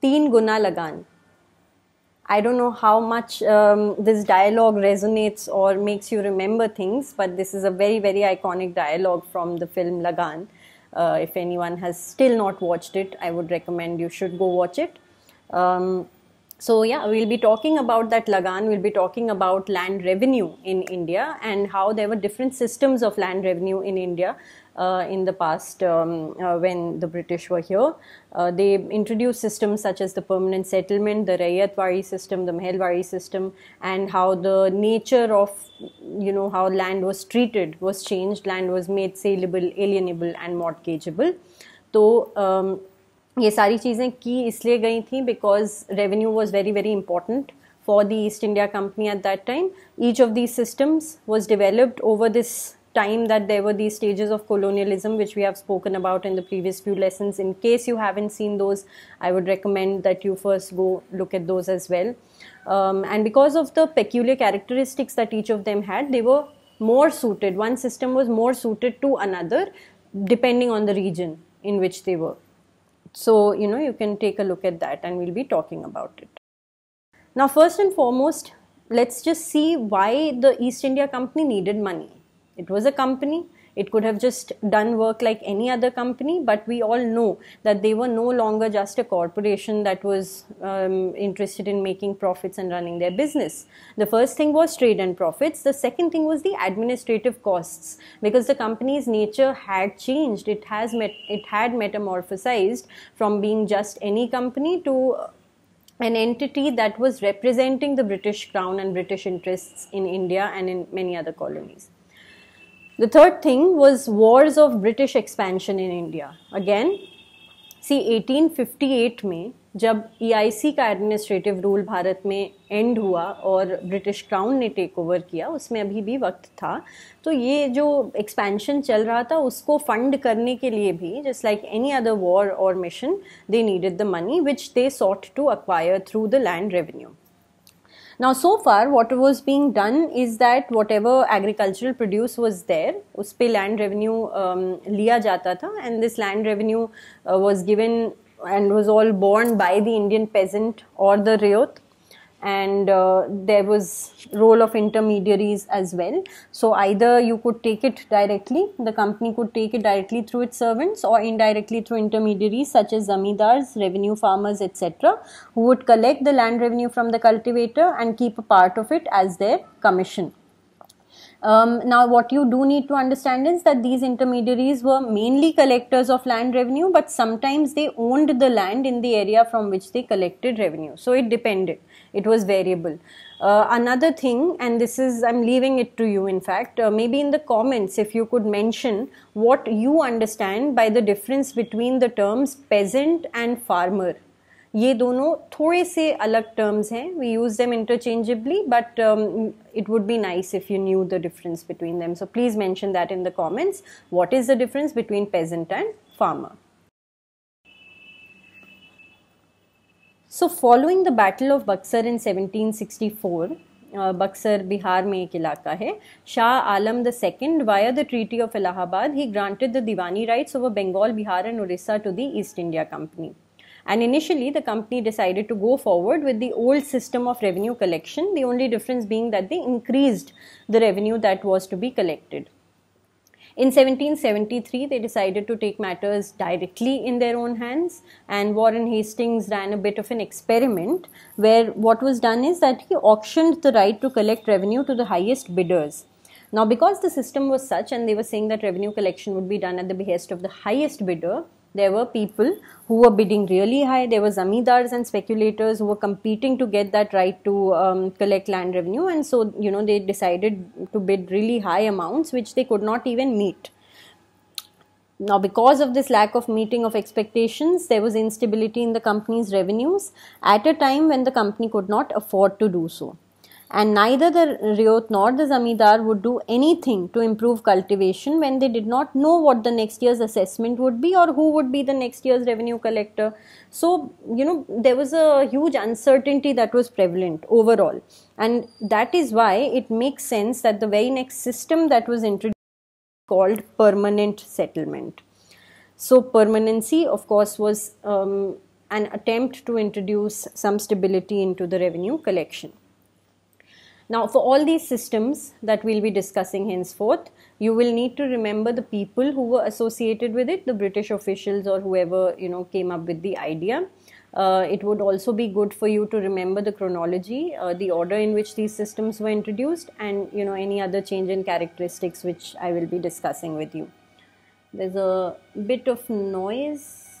तीन गुना लगान. I don't know how much this dialogue resonates or makes you remember things, but this is a very, very iconic dialogue from the film Lagan. If anyone has still not watched it, I would recommend you should go watch it. So yeah, we'll be talking about that Lagan. We'll be talking about land revenue in India and how there were different systems of land revenue in India in the past when the British were here. They introduced systems such as the permanent settlement, the Raiyatwari system, the Meherwari system, and how the nature of, you know, how land was treated was changed. Land was made saleable, alienable and mortgageable. तो ये सारी चीज़ें की इसलिए गई थी because revenue was very, very important for the East India Company at that time. Each of these systems was developed over this time that there were these stages of colonialism which we have spoken about in the previous few lessons. In case you haven't seen those, I would recommend that you first go look at those as well. And because of the peculiar characteristics that each of them had, they were more suited. One system was more suited to another depending on the region in which they were. So, you know, you can take a look at that and we'll be talking about it. Now, first and foremost, let's just see why the East India Company needed money. It was a company. It could have just done work like any other company, but we all know that they were no longer just a corporation that was interested in making profits and running their business. The first thing was trade and profits. The second thing was the administrative costs, because the company's nature had changed. It had metamorphosized from being just any company to an entity that was representing the British Crown and British interests in India and in many other colonies. The third thing was wars of British expansion in India. Again, see 1858 में जब EIC का administrative rule Bharat में and हुआ और British crown ने take over किया, उसमें अभी भी वक्त था, तो ये जो एक्सपेंशन चल रहा था उसको फंड करने के लिए भी, just like any other war और mission, they needed the money which they sought to acquire through the land revenue. Now, so far, what was being done is that whatever agricultural produce was there, उस पे land revenue लिया जाता था, and this land revenue was given and was all borne by the Indian peasant or the ryot, and there was role of intermediaries as well. So either you could take it directly, the company could take it directly through its servants, or indirectly through intermediaries such as zamindars, revenue farmers, etc., who would collect the land revenue from the cultivator and keep a part of it as their commission. Now, what you do need to understand is that these intermediaries were mainly collectors of land revenue, but sometimes they owned the land in the area from which they collected revenue. So it depended. It was variable. Another thing, and this is, I'm leaving it to you in fact, maybe in the comments if you could mention what you understand by the difference between the terms peasant and farmer. ये दोनों थोड़े से अलग terms हैं. We use them interchangeably, but it would be nice if you knew the difference between them. So please mention that in the comments. What is the difference between peasant and farmer? So following the Battle of Buxar in 1764, Buxar Bihar में एक इलाका है, Shah Alam II via the Treaty of Allahabad, he granted the Diwani rights over Bengal, Bihar and Orissa to the East India Company. And initially the company decided to go forward with the old system of revenue collection, the only difference being that they increased the revenue that was to be collected. In 1773, they decided to take matters directly in their own hands, and Warren Hastings ran a bit of an experiment where what was done is that he auctioned the right to collect revenue to the highest bidders. Now, because the system was such and they were saying that revenue collection would be done at the behest of the highest bidder, there were people who were bidding really high. There were zamindars and speculators who were competing to get that right to collect land revenue, and so, you know, they decided to bid really high amounts which they could not even meet. Now, because of this lack of meeting of expectations, there was instability in the company's revenues at a time when the company could not afford to do so. And neither the ryot nor the zamindar would do anything to improve cultivation when they did not know what the next year's assessment would be or who would be the next year's revenue collector. So, you know, there was a huge uncertainty that was prevalent overall. And that is why it makes sense that the very next system that was introduced was called permanent settlement. So, permanency, of course, was an attempt to introduce some stability into the revenue collection. Now, for all these systems that we'll be discussing henceforth, you will need to remember the people who were associated with it, the British officials or whoever, came up with the idea. It would also be good for you to remember the chronology, the order in which these systems were introduced, and any other change in characteristics which I will be discussing with you. There's a bit of noise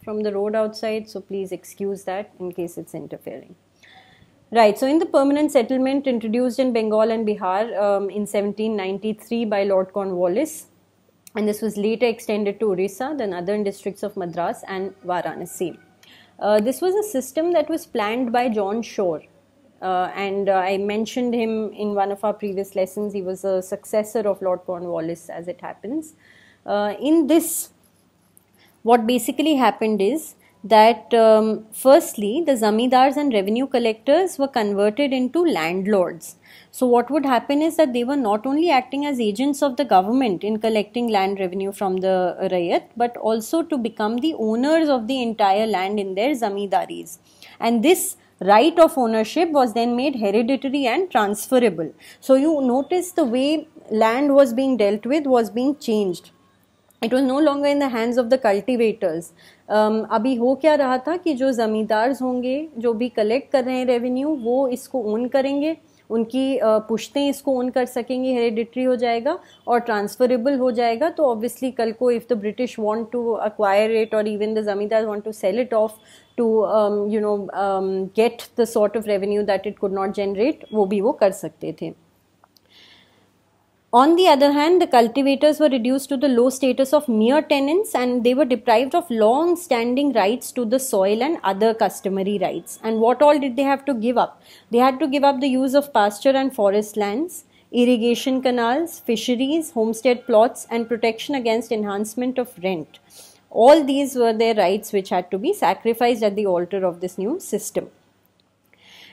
from the road outside, so please excuse that in case it's interfering. Right, so in the permanent settlement introduced in Bengal and Bihar in 1793 by Lord Cornwallis, and this was later extended to Orissa, the northern districts of Madras and Varanasi. This was a system that was planned by John Shore, and I mentioned him in one of our previous lessons. He was a successor of Lord Cornwallis, as it happens. In this, what basically happened is that firstly, the zamindars and revenue collectors were converted into landlords. So what would happen is that they were not only acting as agents of the government in collecting land revenue from the Rayat, but also to become the owners of the entire land in their zamindaris. And this right of ownership was then made hereditary and transferable. So you notice the way land was being dealt with was being changed. It was no longer in the hands of the cultivators. अभी हो क्या रहा था कि जो ज़मींदार्स होंगे, जो भी कलेक्ट कर रहे हैं रेवेन्यू, वो इसको ओन करेंगे, उनकी पुश्तें इसको ओन कर सकेंगे, हेरिडिटरी हो जाएगा और ट्रांसफरेबल हो जाएगा. तो ऑब्वियसली कल को if the British want to acquire it और even the zamindar want to sell it off to get the sort of revenue that it could not generate, वो भी वो कर सकते थे. On the other hand, the cultivators were reduced to the low status of mere tenants, and they were deprived of long-standing rights to the soil and other customary rights. And what all did they have to give up? They had to give up the use of pasture and forest lands, irrigation canals, fisheries, homestead plots, and protection against enhancement of rent. All these were their rights which had to be sacrificed at the altar of this new system.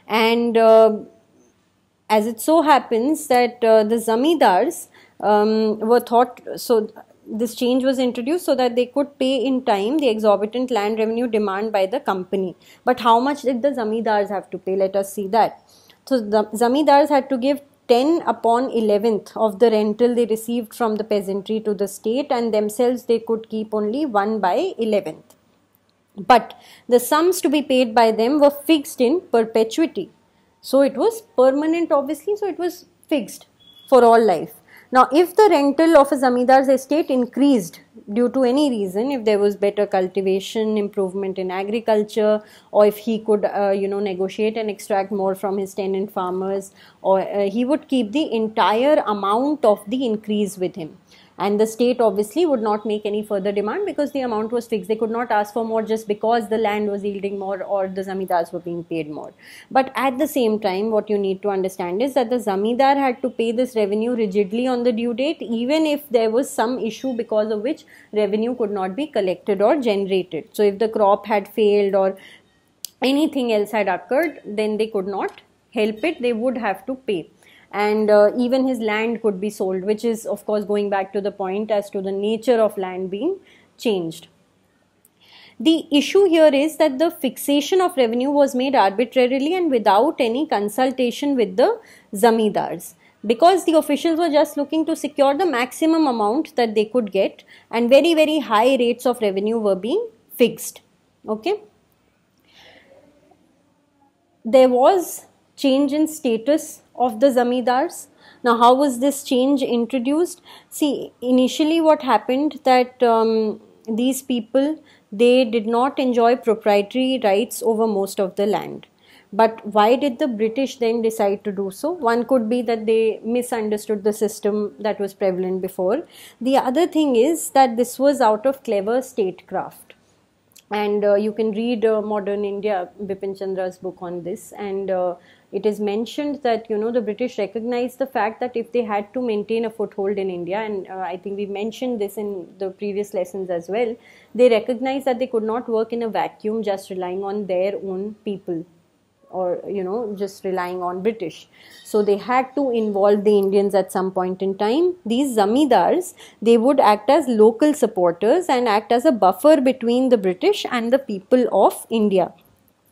And as it so happens that the zamindars were thought, so this change was introduced so that they could pay in time the exorbitant land revenue demand by the company. But how much did the zamindars have to pay? Let us see that. So the zamindars had to give 10 upon 11th of the rental they received from the peasantry to the state, and themselves they could keep only 1 by 11th. But the sums to be paid by them were fixed in perpetuity. So it was permanent, obviously, so it was fixed for all life. Now, if the rental of a zamindar's estate increased due to any reason, if there was better cultivation, improvement in agriculture, or if he could, negotiate and extract more from his tenant farmers, or he would keep the entire amount of the increase with him. And the state obviously would not make any further demand because the amount was fixed. They could not ask for more just because the land was yielding more or the zamindars were being paid more. But at the same time, what you need to understand is that the zamindar had to pay this revenue rigidly on the due date, even if there was some issue because of which revenue could not be collected or generated. So if the crop had failed or anything else had occurred, then they could not help it. They would have to pay. And even his land could be sold, which is of course going back to the point as to the nature of land being changed. The issue here is that the fixation of revenue was made arbitrarily and without any consultation with the zamindars, because the officials were just looking to secure the maximum amount that they could get, and very, very high rates of revenue were being fixed. Okay. There was change in status of the zamindars. Now, how was this change introduced? See, initially what happened that these people, they did not enjoy proprietary rights over most of the land. But why did the British then decide to do so? One could be that they misunderstood the system that was prevalent before. The other thing is that this was out of clever statecraft. And you can read Modern India, Bipin Chandra's book on this, and it is mentioned that the British recognized the fact that if they had to maintain a foothold in India, and I think we mentioned this in the previous lessons as well, they recognized that they could not work in a vacuum just relying on their own people or just relying on British. So they had to involve the Indians at some point in time. These zamindars, they would act as local supporters and act as a buffer between the British and the people of India.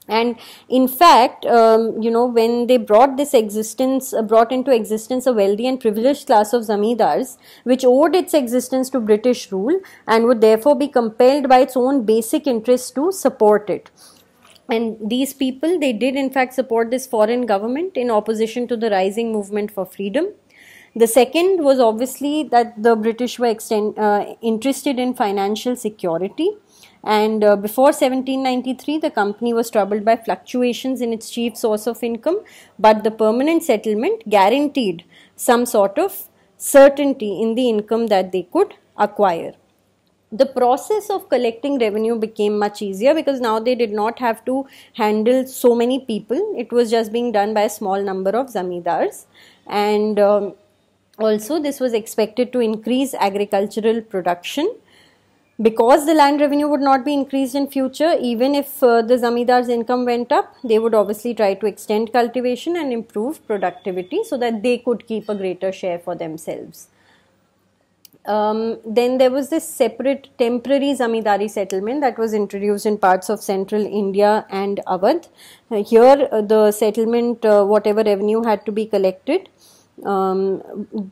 And in fact, when they brought into existence a wealthy and privileged class of zamindars, which owed its existence to British rule and would therefore be compelled by its own basic interests to support it. And these people, they did in fact support this foreign government in opposition to the rising movement for freedom. The second was obviously that the British were interested in financial security. And before 1793, the company was troubled by fluctuations in its chief source of income, but the permanent settlement guaranteed some sort of certainty in the income that they could acquire. The process of collecting revenue became much easier because now they did not have to handle so many people. It was just being done by a small number of zamindars. And also this was expected to increase agricultural production. Because the land revenue would not be increased in future, even if the zamindars' income went up, they would obviously try to extend cultivation and improve productivity so that they could keep a greater share for themselves. Then there was this separate temporary zamindari settlement that was introduced in parts of central India and Awadh. Here the settlement, whatever revenue had to be collected,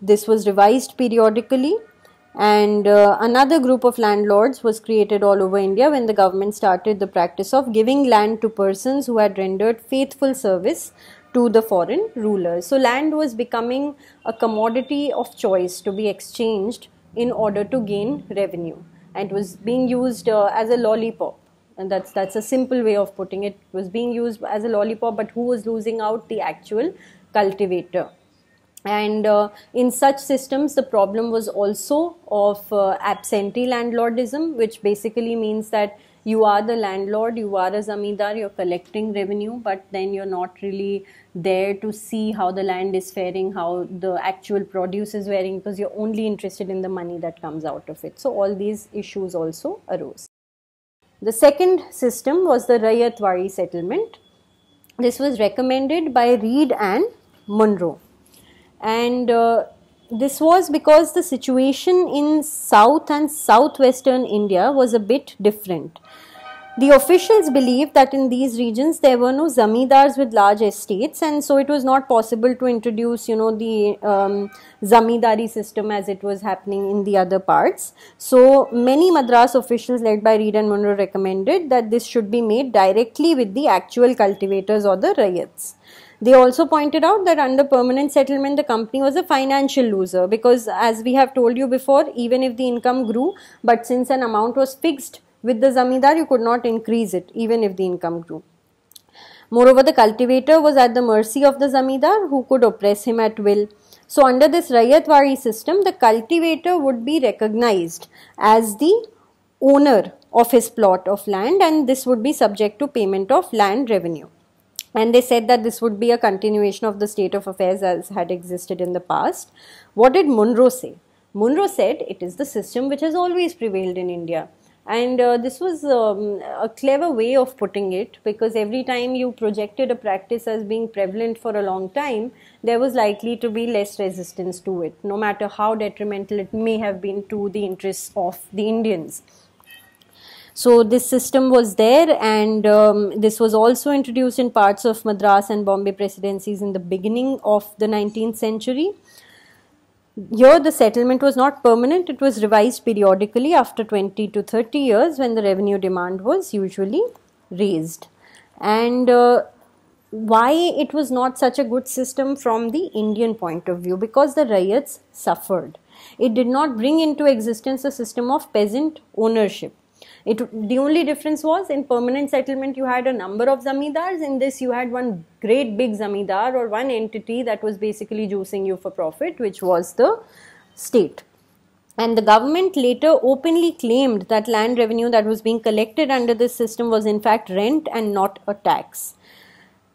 this was revised periodically. And another group of landlords was created all over India when the government started the practice of giving land to persons who had rendered faithful service to the foreign rulers. So land was becoming a commodity of choice to be exchanged in order to gain revenue, and it was being used as a lollipop. And that's a simple way of putting it. It was being used as a lollipop, but who was losing out? The actual cultivator. And in such systems, the problem was also of absentee landlordism, which basically means that you are the landlord, you are a zamindar, you're collecting revenue, but then you're not really there to see how the land is faring, how the actual produce is faring, because you're only interested in the money that comes out of it. So all these issues also arose. The second system was the Rayatwari settlement. This was recommended by Reed and Munro. And this was because the situation in south and southwestern India was a bit different. The officials believed that in these regions there were no zamindars with large estates, and so it was not possible to introduce, the zamindari system as it was happening in the other parts. So many Madras officials led by Reed and Munro recommended that this should be made directly with the actual cultivators or the rayats. They also pointed out that under permanent settlement, the company was a financial loser because, as we have told you before, even if the income grew, but since an amount was fixed with the zamindar, you could not increase it even if the income grew. Moreover, the cultivator was at the mercy of the zamindar who could oppress him at will. So under this Rayatwari system, the cultivator would be recognized as the owner of his plot of land, and this would be subject to payment of land revenue. And they said that this would be a continuation of the state of affairs as had existed in the past. What did Munro say? Munro said it is the system which has always prevailed in India. And this was a clever way of putting it, because every time you projected a practice as being prevalent for a long time, there was likely to be less resistance to it, no matter how detrimental it may have been to the interests of the Indians. So this system was there, and this was also introduced in parts of Madras and Bombay presidencies in the beginning of the 19th century. Here the settlement was not permanent, it was revised periodically after 20 to 30 years when the revenue demand was usually raised. And why it was not such a good system from the Indian point of view? Because the rayats suffered. It did not bring into existence a system of peasant ownership. The only difference was in permanent settlement you had a number of zamindars. In this you had one great big zamindar or one entity that was basically juicing you for profit, which was the state. And the government later openly claimed that land revenue that was being collected under this system was in fact rent and not a tax.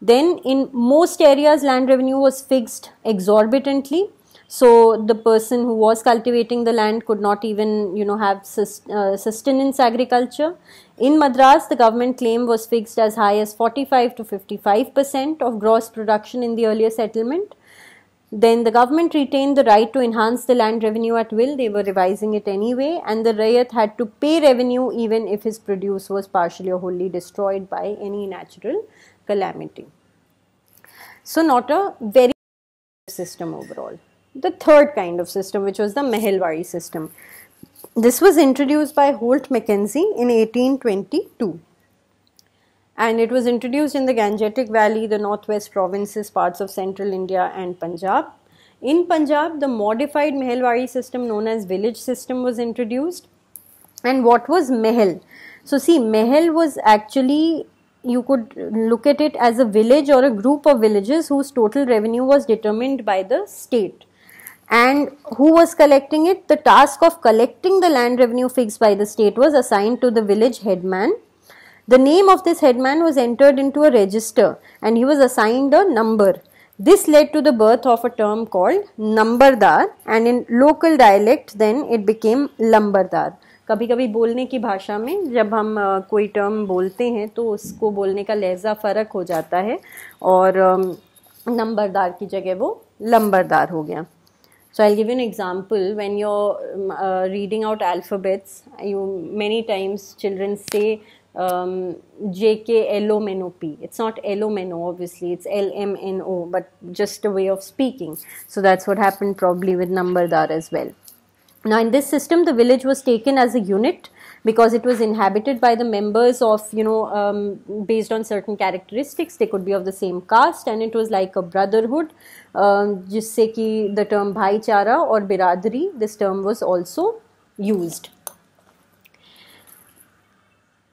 Then in most areas land revenue was fixed exorbitantly. So the person who was cultivating the land could not even, have sustenance agriculture. In Madras, the government claim was fixed as high as 45 to 55% of gross production in the earlier settlement. Then the government retained the right to enhance the land revenue at will. They were revising it anyway, and the Rayat had to pay revenue even if his produce was partially or wholly destroyed by any natural calamity. So not a very system overall. The third kind of system, which was the Mehelwari system. This was introduced by Holt Mackenzie in 1822. And it was introduced in the Gangetic Valley, the northwest provinces, parts of central India and Punjab. In Punjab, the modified Mehelwari system known as village system was introduced. And what was Mehel? So see, Mehel was actually, you could look at it as a village or a group of villages whose total revenue was determined by the state. And who was collecting it? The task of collecting the land revenue fixed by the state was assigned to the village headman. The name of this headman was entered into a register and he was assigned a number. This led to the birth of a term called Nambardar, and in local dialect then it became Lambardar. कभी कभी बोलने की भाषा में जब हम कोई term बोलते हैं तो उसको बोलने का लहजा फ़र्क हो जाता है और नंबरदार की जगह वो लंबरदार हो गया. So I'll give you an example. When you're reading out alphabets, many times children say JKLOMNOP. It's not LOMNO, obviously, it's LMNO, but just a way of speaking. So that's what happened probably with Nambardar as well. Now in this system, the village was taken as a unit because it was inhabited by the members of, based on certain characteristics. They could be of the same caste, and it was like a brotherhood, जिससे कि the term भाईचारा or biradari, this term was also used.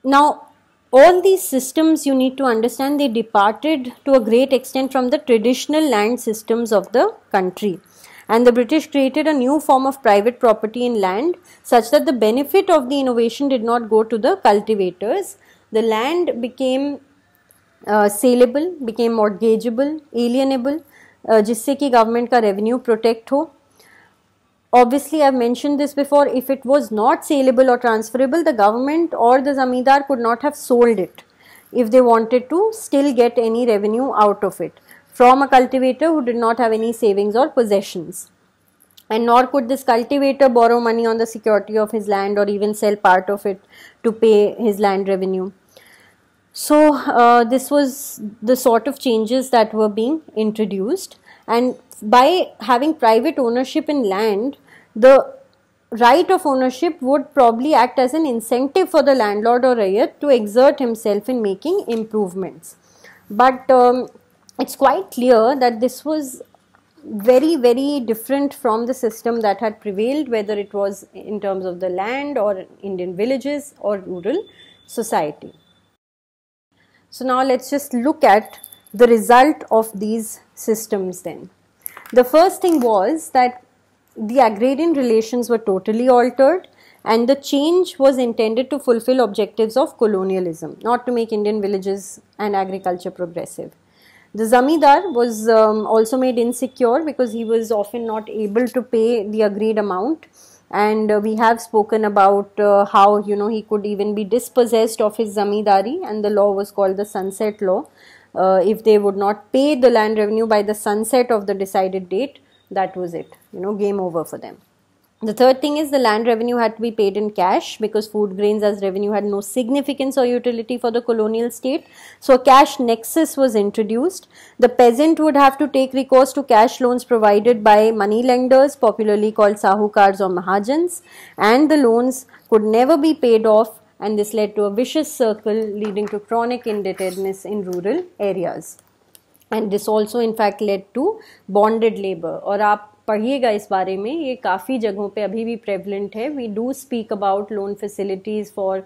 Now, all these systems, you need to understand, they departed to a great extent from the traditional land systems of the country. And the British created a new form of private property in land such that the benefit of the innovation did not go to the cultivators. The land became saleable, became mortgageable, alienable, जिससे कि government का revenue protect हो. Obviously, I've mentioned this before, if it was not saleable or transferable, the government or the zamindar could not have sold it if they wanted to still get any revenue out of it from a cultivator who did not have any savings or possessions. And nor could this cultivator borrow money on the security of his land or even sell part of it to pay his land revenue. So this was the sort of changes that were being introduced, and by having private ownership in land, the right of ownership would probably act as an incentive for the landlord or rayat to exert himself in making improvements. But it's quite clear that this was very, very different from the system that had prevailed, whether it was in terms of the land or Indian villages or rural society. So now let's just look at the result of these systems then. The first thing was that the agrarian relations were totally altered, and the change was intended to fulfill objectives of colonialism, not to make Indian villages and agriculture progressive. The zamindar was also made insecure because he was often not able to pay the agreed amount, and we have spoken about how he could even be dispossessed of his zamindari, and the law was called the sunset law. If they would not pay the land revenue by the sunset of the decided date, that was it, game over for them. The third thing is the land revenue had to be paid in cash because food grains as revenue had no significance or utility for the colonial state. So a cash nexus was introduced. The peasant would have to take recourse to cash loans provided by money lenders, popularly called sahukars or mahajans, and the loans could never be paid off, and this led to a vicious circle leading to chronic indebtedness in rural areas. And this also in fact led to bonded labor. और आप पढ़िएगा इस बारे में, ये काफ़ी जगहों पे अभी भी prevalent है. We do speak about loan facilities for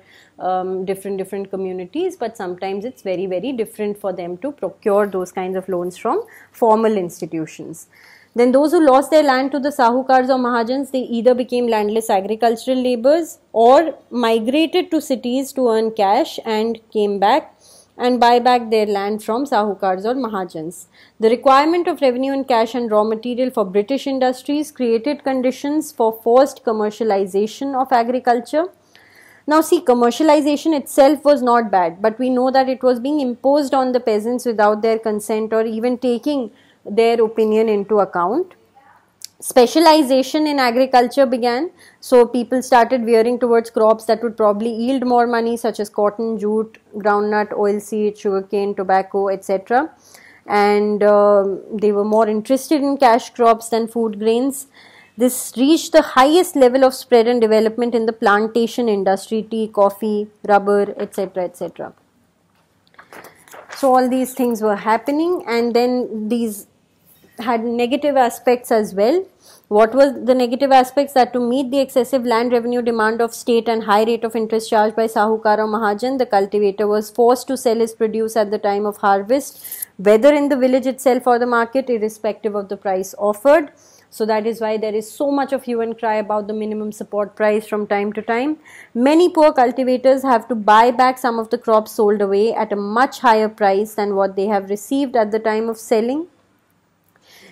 different communities, but sometimes it's very, very different for them to procure those kinds of loans from formal institutions. Then those who lost their land to the sahukars or mahajans, they either became landless agricultural laborers or migrated to cities to earn cash and came back and buy back their land from Sahukars or Mahajans. The requirement of revenue in cash and raw material for British industries created conditions for forced commercialization of agriculture. Now see, commercialization itself was not bad, but we know that it was being imposed on the peasants without their consent or even taking their opinion into account. Specialization in agriculture began, so people started veering towards crops that would probably yield more money, such as cotton, jute, groundnut, oilseed, sugarcane, tobacco, etc. And they were more interested in cash crops than food grains. This reached the highest level of spread and development in the plantation industry, tea, coffee, rubber, etc., etc. So all these things were happening, and then these had negative aspects as well. What were the negative aspects? That to meet the excessive land revenue demand of state and high rate of interest charged by Sahukar or Mahajan, the cultivator was forced to sell his produce at the time of harvest, whether in the village itself or the market, irrespective of the price offered. So that is why there is so much of hue and cry about the minimum support price from time to time. Many poor cultivators have to buy back some of the crops sold away at a much higher price than what they have received at the time of selling.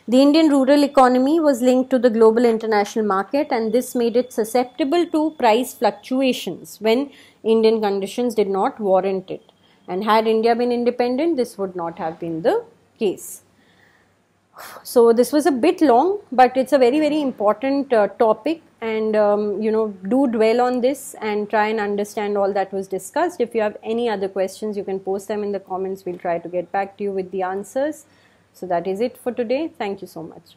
The Indian rural economy was linked to the global international market, and this made it susceptible to price fluctuations when Indian conditions did not warrant it. And had India been independent, this would not have been the case. So this was a bit long, but it's a very, very important topic, and do dwell on this and try and understand all that was discussed. If you have any other questions, you can post them in the comments. We'll try to get back to you with the answers. So that is it for today. Thank you so much.